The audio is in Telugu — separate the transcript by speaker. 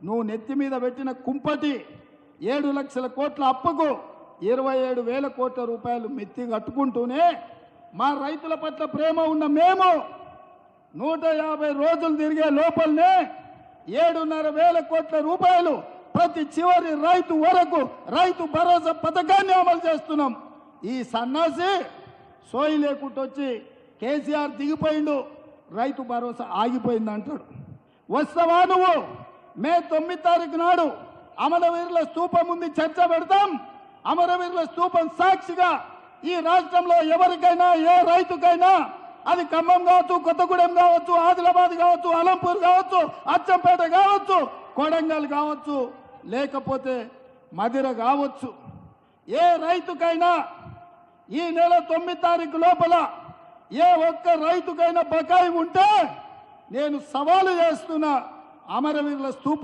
Speaker 1: నువ్వు నెత్తి మీద పెట్టిన కుంపటి 7 లక్షల కోట్ల అప్పుకు 27,000 కోట్ల రూపాయలు మెత్తి కట్టుకుంటూనే మా రైతుల పట్ల ప్రేమ ఉన్న మేము 150 రోజులు తిరిగే లోపలనే 7,500 కోట్ల రూపాయలు ప్రతి చివరి రైతు వరకు రైతు భరోసా పథకాన్ని అమలు చేస్తున్నాం. ఈ సన్నాసి సోయి లేకుండా వచ్చి కేసీఆర్ దిగిపోయిండు, రైతు భరోసా ఆగిపోయింది అంటాడు. వస్తావా నువ్వు? మే 9 తారీఖు నాడు అమరవీరుల స్తూపం ఉంది, చర్చ పెడతాం. అమరవీరుల స్తూపం సాక్షిగా ఈ రాష్ట్రంలో ఎవరికైనా ఏ రైతుకైనా, అది ఖమ్మం కావచ్చు, కొత్తగూడెం కావచ్చు, ఆదిలాబాద్ కావచ్చు, అలంపూర్ కావచ్చు, అచ్చంపేట కావచ్చు, కొడంగల్ కావచ్చు, లేకపోతే మదిర కావచ్చు, ఏ రైతుకైనా ఈ నెల 9 తారీఖు లోపల ఏ ఒక్క రైతుకైనా బకాయి ఉంటే నేను సవాలు చేస్తున్నా, అమరవీరుల స్తూపం